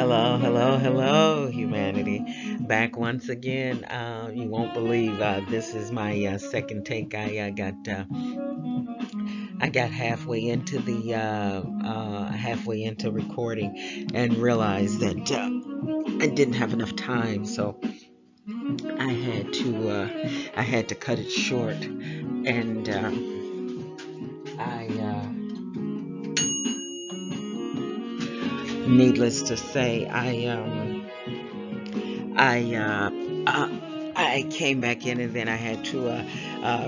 Hello, hello, hello, humanity. Back once again. You won't believe this is my second take. I got halfway into the halfway into recording and realized that I didn't have enough time, so I had to cut it short. And I needless to say, I I came back in and then I had to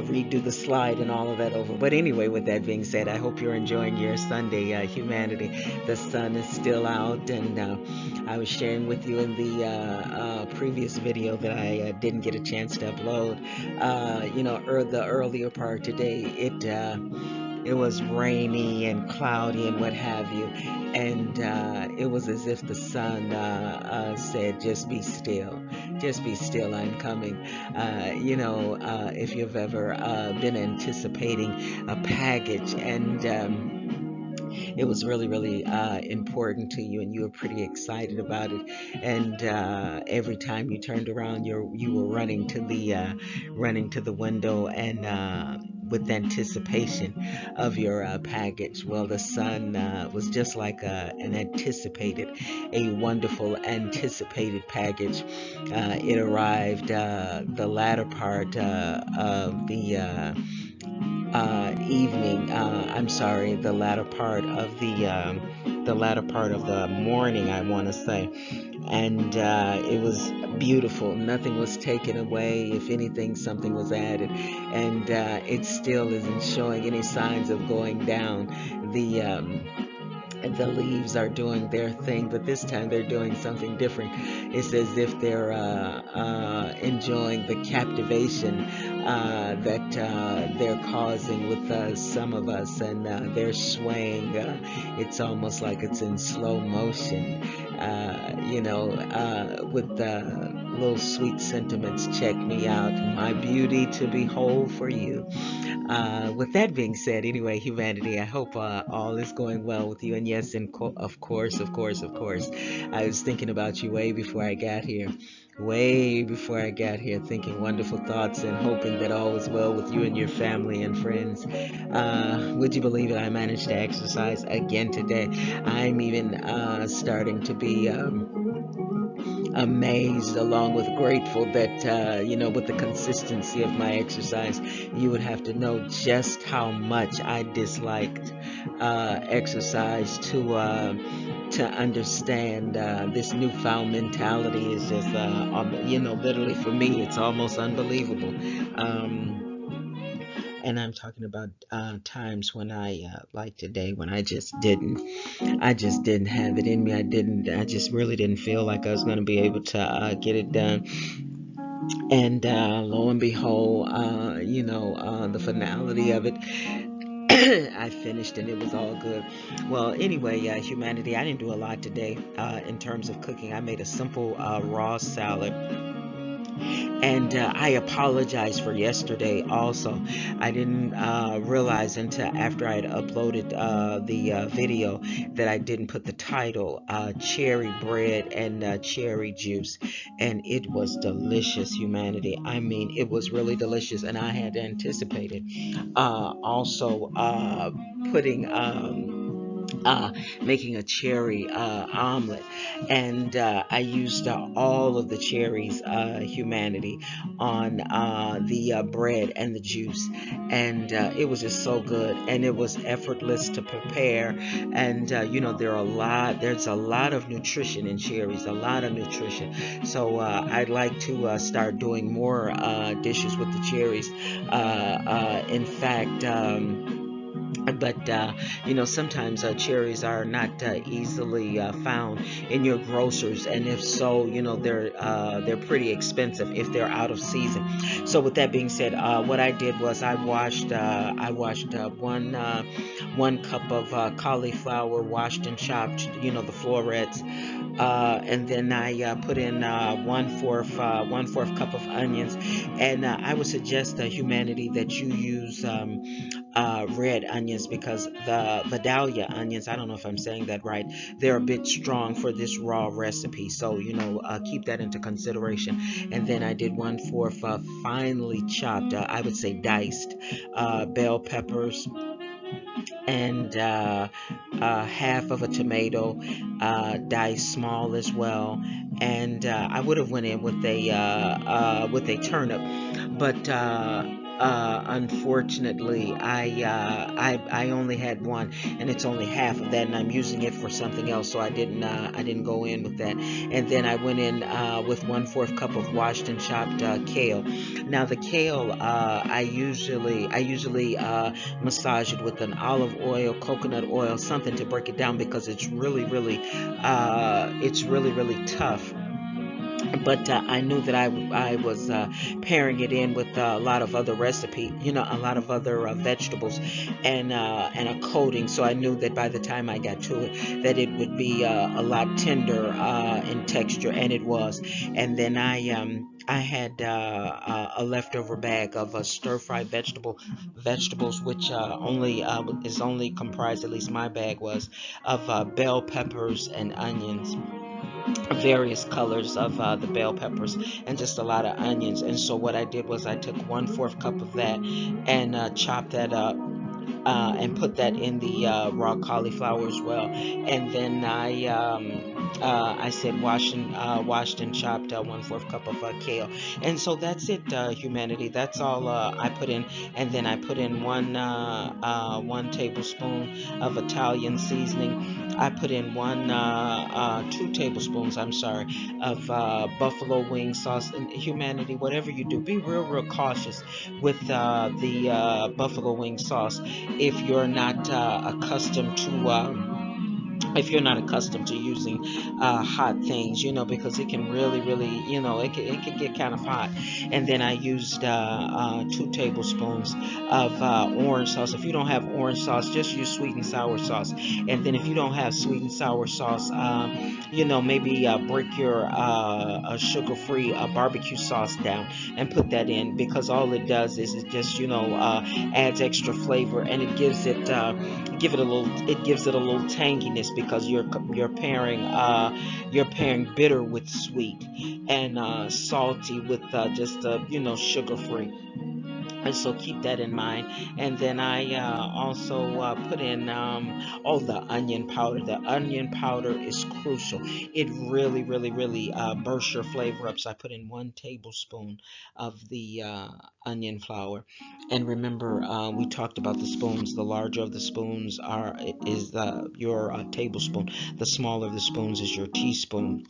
redo the slide and all of that over. But anyway, with that being said, I hope you're enjoying your Sunday, humanity. The sun is still out, and I was sharing with you in the previous video that I didn't get a chance to upload. The earlier part today, it was rainy and cloudy and what have you. And it was as if the sun said, just be still, I'm coming. If you've ever been anticipating a package and it was really, really important to you, and you were pretty excited about it. And every time you turned around, you were running to the window and with anticipation of your package. Well, the sun was just like a wonderful anticipated package. It arrived the latter part of the evening. I'm sorry, the latter part of the morning, I want to say, and it was beautiful. Nothing was taken away. If anything, something was added, and it still isn't showing any signs of going down. The leaves are doing their thing, but this time they're doing something different. It's as if they're enjoying the captivation that they're causing with some of us, and they're swaying. It's almost like it's in slow motion, with the little sweet sentiments. Check me out, my beauty to behold for you. With that being said, anyway, humanity, I hope all is going well with you. And yes, of course, I was thinking about you way before I got here, thinking wonderful thoughts and hoping that all was well with you and your family and friends. Would you believe it? I managed to exercise again today. I'm even starting to be amazed along with grateful that with the consistency of my exercise. You would have to know just how much I disliked exercise to understand this newfound mentality is just literally for me it's almost unbelievable. And I'm talking about times when like today, when I just didn't have it in me. I just really didn't feel like I was going to be able to get it done. And lo and behold, the finality of it, I finished and it was all good. Well, anyway, humanity, I didn't do a lot today in terms of cooking. I made a simple raw salad. And I apologize for yesterday also. I didn't realize until after I had uploaded the video that I didn't put the title, Cherry Bread and Cherry Juice. And it was delicious, humanity. I mean, it was really delicious. And I had anticipated also putting. Making a cherry omelet, and I used all of the cherries, humanity, on the bread and the juice, and it was just so good, and it was effortless to prepare. And there's a lot of nutrition in cherries, a lot of nutrition. So I'd like to start doing more dishes with the cherries. In fact. But sometimes cherries are not easily found in your grocers, and if so, they're pretty expensive if they're out of season. So with that being said, what I did was I washed one cup of cauliflower, washed and chopped, the florets, And then I put in one fourth cup of onions, and I would suggest humanity that you use red onions, because the Vidalia onions, I don't know if I'm saying that right, they're a bit strong for this raw recipe. So, keep that into consideration. And then I did one fourth finely chopped, I would say diced, bell peppers, and half of a tomato, diced small as well. And I would have went in with a turnip, but unfortunately, I only had one, and it's only half of that, and I'm using it for something else, so I didn't go in with that. And then I went in with one fourth cup of washed and chopped kale. Now the kale, I usually massage it with an olive oil, coconut oil, something to break it down, because it's really really tough. But I knew that I was pairing it in with a lot of other recipe, a lot of other vegetables, and a coating. So I knew that by the time I got to it, that it would be a lot tender in texture, and it was. And then I had a leftover bag of stir fried vegetables, which only is only comprised, at least my bag was, of bell peppers and onions, various colors of the bell peppers, and just a lot of onions. And so what I did was I took one fourth cup of that and chopped that up, and put that in the raw cauliflower as well. And then I said washed and chopped one fourth cup of kale. And so that's it, humanity. That's all I put in. And then I put in one tablespoon of Italian seasoning. I put in 2 tablespoons, I'm sorry, of buffalo wing sauce. And humanity, whatever you do, be real, real cautious with the buffalo wing sauce if you're not accustomed to using hot things, because it can really, really, it can get kind of hot. And then I used 2 tablespoons of orange sauce. If you don't have orange sauce, just use sweet and sour sauce. And then if you don't have sweet and sour sauce, maybe break your sugar-free barbecue sauce down and put that in, because all it does is it just, adds extra flavor, and it gives it a little tanginess, because you're pairing bitter with sweet, and salty with just sugar free. And so keep that in mind. And then I also put in the onion powder. The onion powder is crucial. It really, really, really bursts your flavor up. So I put in 1 tablespoon of the onion flour. And remember, we talked about the spoons. The larger of the spoons is your tablespoon. The smaller of the spoons is your teaspoon.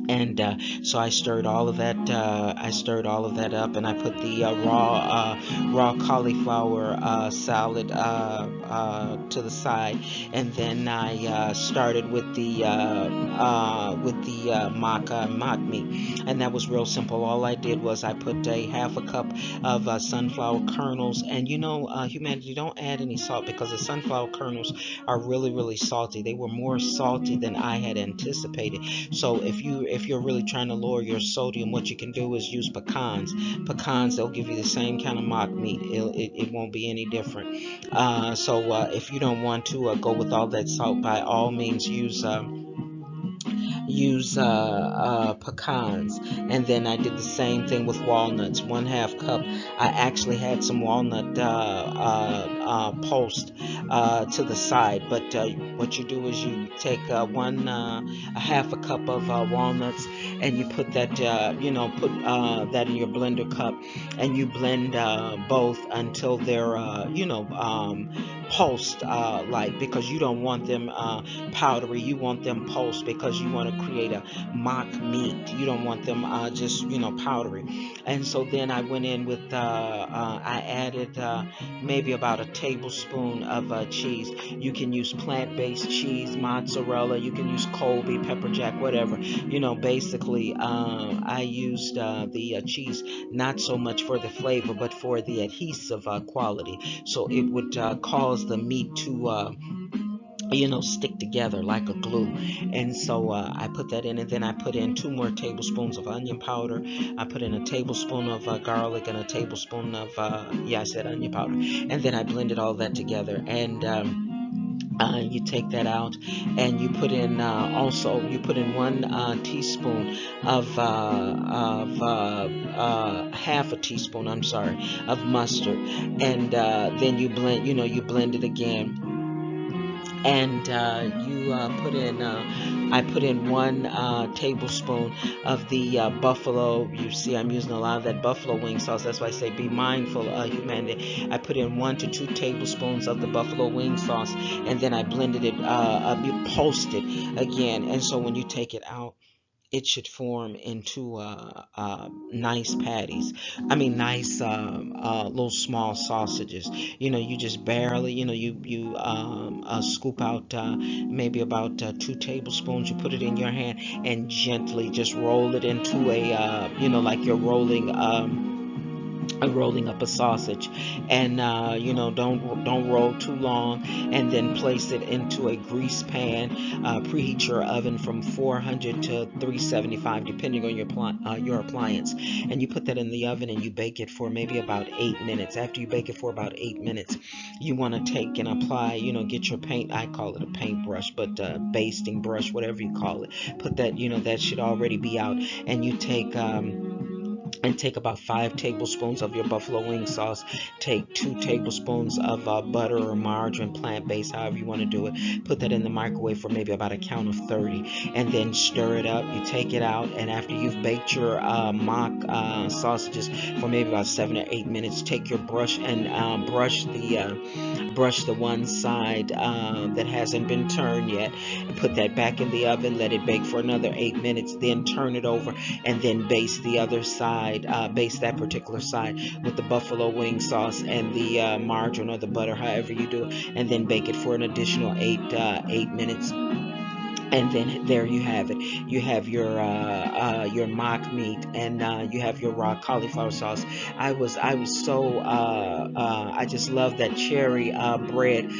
And so I stirred all of that. I stirred all of that up, and I put the raw cauliflower salad to the side, and then I started with the mock meat, and that was real simple. All I did was I put a half a cup of sunflower kernels, and humanity, don't add any salt, because the sunflower kernels are really, really salty. They were more salty than I had anticipated. So if you're really trying to lower your sodium, what you can do is use pecans. Pecans, they'll give you the same kind of mock meat. It won't be any different. So if you don't want to go with all that salt, by all means use pecans. And then I did the same thing with walnuts, 1/2 cup. I actually had some walnut pulsed to the side, but what you do is you take a half a cup of walnuts, and you put that in your blender cup, and you blend both until they're pulsed, because you don't want them powdery. You want them pulsed, because you want to create a mock meat. You don't want them just powdery. And so then I went in with I added maybe about a tablespoon of cheese. You can use plant-based cheese, mozzarella. You can use Colby, pepper jack, whatever. Basically, I used the cheese not so much for the flavor, but for the adhesive quality. So it would cause the meat stick together like a glue. And so I put that in, and then I put in 2 more tablespoons of onion powder. I put in a tablespoon of garlic and a tablespoon of yeah, I said onion powder. And then I blended all that together, and you take that out, and you put in 1 teaspoon of half a teaspoon, I'm sorry, of mustard. And then you blend it again. And you put in I put in 1 tablespoon of the buffalo. You see, I'm using a lot of that buffalo wing sauce. That's why I say be mindful, humanity. I put in 1 to 2 tablespoons of the buffalo wing sauce, and then I blended it you pulsed it again. And so when you take it out, it should form into nice patties. I mean, nice little small sausages. You just barely, scoop out maybe about 2 tablespoons. You put it in your hand and gently just roll it into like you're rolling up a sausage. And don't roll too long, and then place it into a grease pan. Preheat your oven from 400 to 375, depending on your appliance. And you put that in the oven, and you bake it for maybe about 8 minutes. After you bake it for about 8 minutes, you want to take and apply, get your paint. I call it a paintbrush, but basting brush, whatever you call it. Put that, that should already be out. And you take about 5 tablespoons of your buffalo wing sauce. Take 2 tablespoons of butter or margarine, plant-based, however you want to do it. Put that in the microwave for maybe about a count of 30, and then stir it up. You take it out, and after you've baked your mock sausages for maybe about 7 or 8 minutes, take your brush and brush the one side that hasn't been turned yet, and put that back in the oven. Let it bake for another 8 minutes. Then turn it over, and then baste the other side. Baste that particular side with the buffalo wing sauce and the margarine or the butter, however you do it, and then bake it for an additional 8 minutes. And then there you have it. You have your mock meat, and you have your raw cauliflower sauce. I was so I just love that cherry bread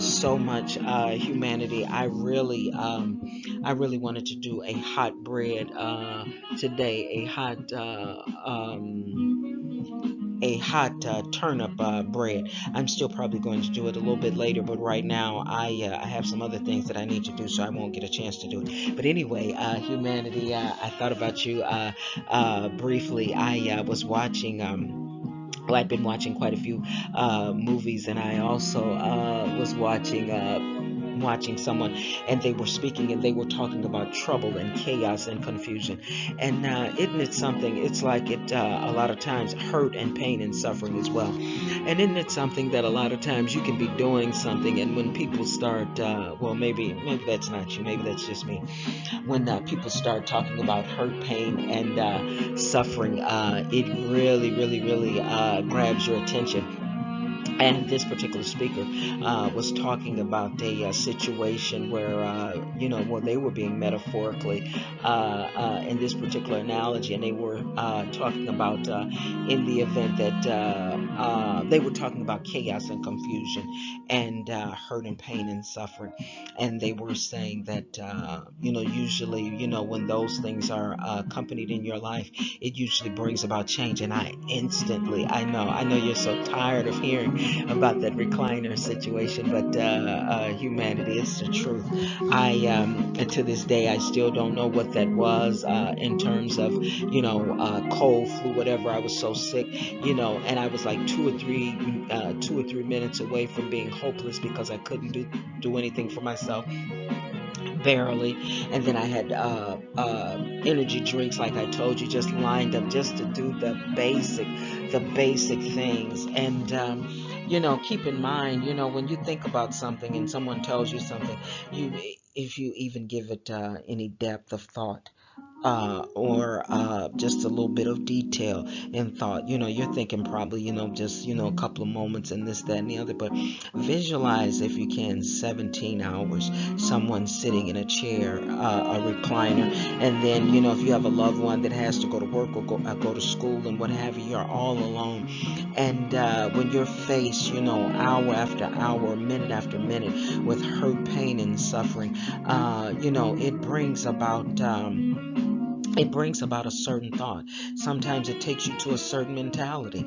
so much. Humanity. I really wanted to do a hot bread today. A hot turnip bread. I'm still probably going to do it a little bit later, but right now I have some other things that I need to do, so I won't get a chance to do it. But anyway, humanity, I thought about you briefly. I was watching. Well, I've been watching quite a few movies, and I also was watching someone, and they were speaking, and they were talking about trouble and chaos and confusion. And isn't it something? It's like it a lot of times hurt and pain and suffering as well. And isn't it something that a lot of times you can be doing something, and when people start, well, maybe that's not you, maybe that's just me. When people start talking about hurt, pain, and suffering, it really, really, really grabs your attention. And this particular speaker was talking about a situation where, well, they were being metaphorically in this particular analogy, and they were talking about in the event that they were talking about chaos and confusion and hurt and pain and suffering. And they were saying that, usually, when those things are accompanied in your life, it usually brings about change. And I know you're so tired of hearing about that recliner situation, but humanity, it's the truth. And to this day, I still don't know what that was in terms of, cold, flu, whatever. I was so sick, and I was like 2 or 3 minutes away from being hopeless because I couldn't do anything for myself, barely. And then I had energy drinks, like I told you, just lined up just to do the basic things. And keep in mind, when you think about something and someone tells you something, you if you even give it any depth of thought, or just a little bit of detail and thought. You're thinking probably, just, a couple of moments and this, that, and the other. But visualize, if you can, 17 hours, someone sitting in a chair, a recliner, and then, if you have a loved one that has to go to work or go to school and what have you, you're all alone. And when you're faced, hour after hour, minute after minute, with hurt, pain, and suffering, it brings about a certain thought. Sometimes it takes you to a certain mentality,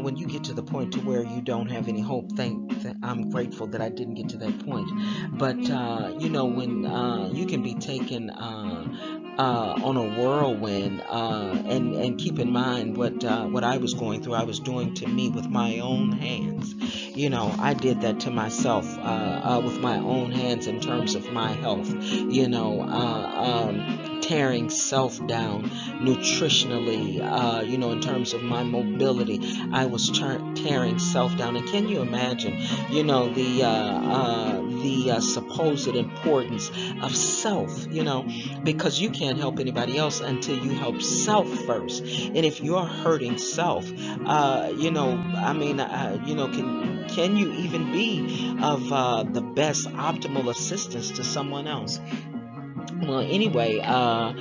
when you get to the point to where you don't have any hope. I'm grateful that I didn't get to that point. But when you can be taken on a whirlwind, and keep in mind what I was going through, I was doing to me with my own hands. I did that to myself, with my own hands, in terms of my health. Tearing self down nutritionally, in terms of my mobility. I was tearing self down. And can you imagine, the supposed importance of self, because you can't help anybody else until you help self first. And if you're hurting self, I mean, can you even be of the best optimal assistance to someone else? Well, anyway, I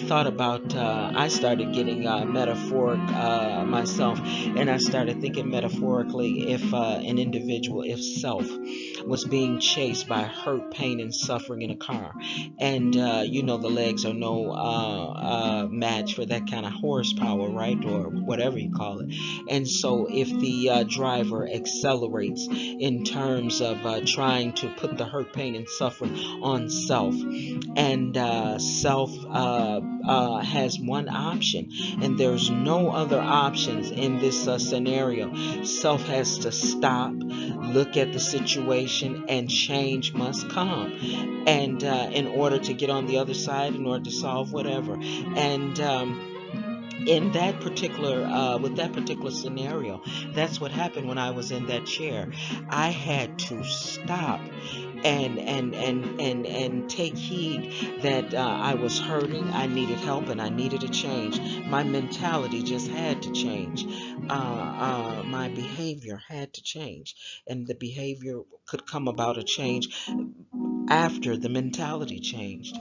thought about, I started getting metaphoric myself, and I started thinking metaphorically, if an individual, if self, was being chased by hurt, pain, and suffering in a car, and the legs are no match for that kind of horsepower, right, or whatever you call it. And so, if the driver accelerates in terms of trying to put the hurt, pain, and suffering on self, and self has one option, and there's no other options in this scenario. Self has to stop, look at the situation, and change must come, and in order to get on the other side, in order to solve whatever. And in that particular with that particular scenario, that's what happened when I was in that chair. I had to stop and take heed that I was hurting, I needed help, and I needed a change. My mentality just had to change. My behavior had to change, and the behavior could come about a change after the mentality changed.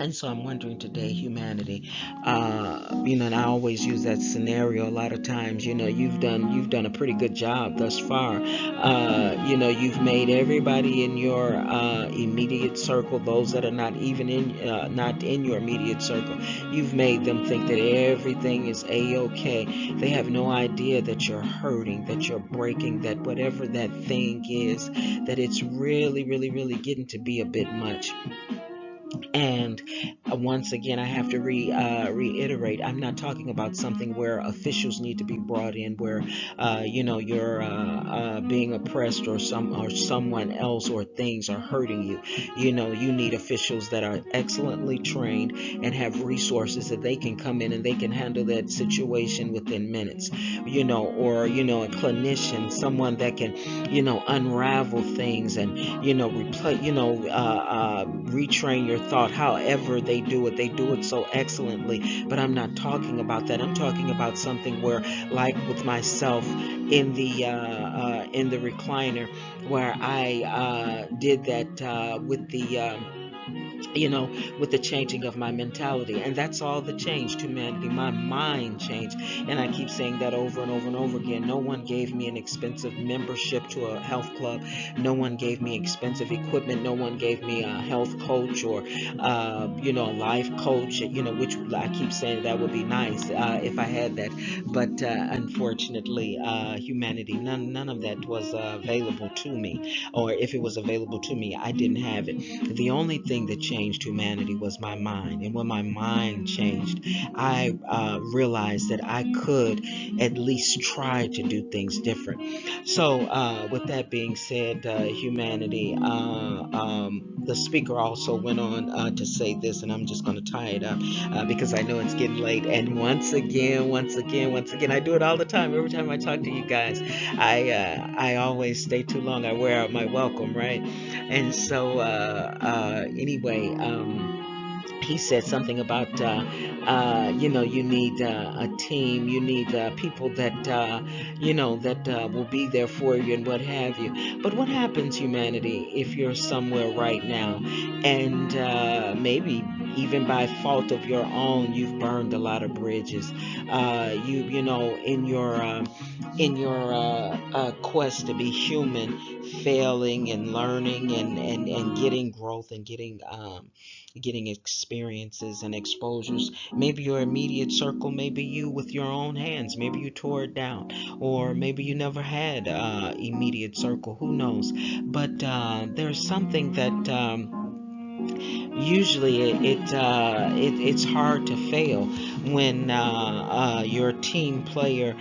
And so I'm wondering today, humanity, and I always use that scenario a lot of times. You've done a pretty good job thus far. You've made everybody in your immediate circle, those that are not in your immediate circle, you've made them think that everything is a-okay. They have no idea that you're hurting, that you're breaking, that whatever that thing is, that it's really, really, really getting to be a bit much. And once again, I have to reiterate, I'm not talking about something where officials need to be brought in, where you're being oppressed, or someone else or things are hurting you. You need officials that are excellently trained and have resources that they can come in and they can handle that situation within minutes. Or a clinician, someone that can unravel things, and replay, retrain your thought. However they do it so excellently. But I'm not talking about that. I'm talking about something where, like with myself, in the recliner, where I did that with the with the changing of my mentality. And that's all that changed, humanity. My mind changed. And I keep saying that over and over and over again. No one gave me an expensive membership to a health club. No one gave me expensive equipment. No one gave me a health coach, or a life coach, which I keep saying that would be nice if I had that. But unfortunately, humanity, none of that was available to me. Or if it was available to me, I didn't have it. The only thing that changed humanity was my mind. And when my mind changed, I realized that I could at least try to do things different. So, with that being said, humanity, the speaker also went on to say this, and I'm just going to tie it up because I know it's getting late. And once again, I do it all the time. Every time I talk to you guys, I always stay too long. I wear out my welcome, right? And so, anyway. He said something about you need a team, you need people that that will be there for you and what have you. But what happens, humanity, if you're somewhere right now and maybe even by fault of your own you've burned a lot of bridges, you know, in your quest to be human, failing and learning and getting growth and getting experiences and exposures. Maybe your immediate circle, maybe you with your own hands, maybe you tore it down, or maybe you never had immediate circle. Who knows? But there's something that usually it's hard to fail when your team player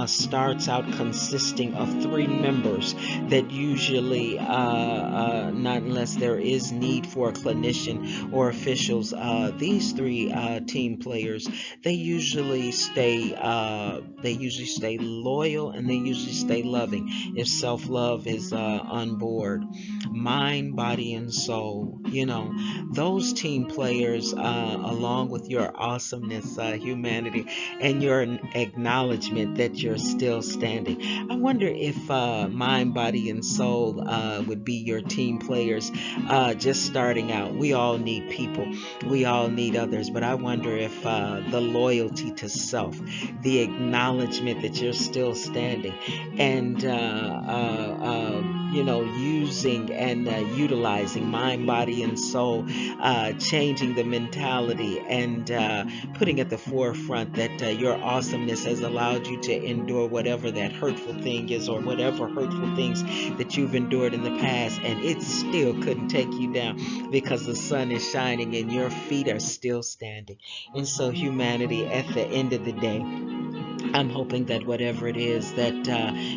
starts out consisting of three members that usually not unless there is need for a clinician or officials, these three team players, they usually stay loyal, and they usually stay loving if self-love is on board. Mind, body, and soul, you know, those team players, along with your awesomeness, humanity, and your acknowledgement that you're still standing. I wonder if mind, body, and soul would be your team players just starting out. We all need people, we all need others, but I wonder if the loyalty to self, the acknowledgement that you're still standing, and using and utilizing mind, body, and soul, changing the mentality and putting at the forefront that your awesomeness has allowed you to endure whatever that hurtful thing is, or whatever hurtful things that you've endured in the past, and it still couldn't take you down because the sun is shining and your feet are still standing. And so, humanity, at the end of the day, I'm hoping that whatever it is that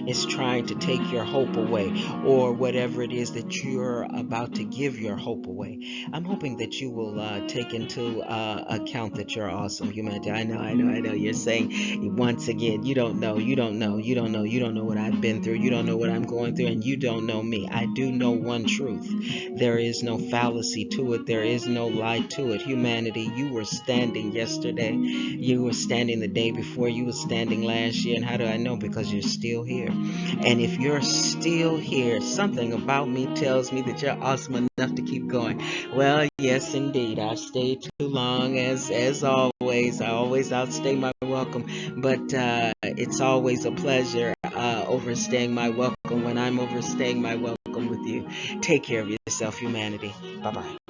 is trying to take your hope away, or whatever it is that you're about to give your hope away, I'm hoping that you will take into account that you're awesome, humanity. I know. You're saying once again, you don't know what I've been through, you don't know what I'm going through, and you don't know me. I do know one truth. There is no fallacy to it. There is no lie to it. Humanity, you were standing yesterday. You were standing the day before. You were standing last year. And how do I know? Because you're still here. And if you're still here, something about me tells me that you're awesome enough to keep going. Well, yes, indeed. I've stayed too long, as always. I always outstay my welcome. But it's always a pleasure overstaying my welcome when I'm overstaying my welcome with you. Take care of yourself, humanity. Bye bye.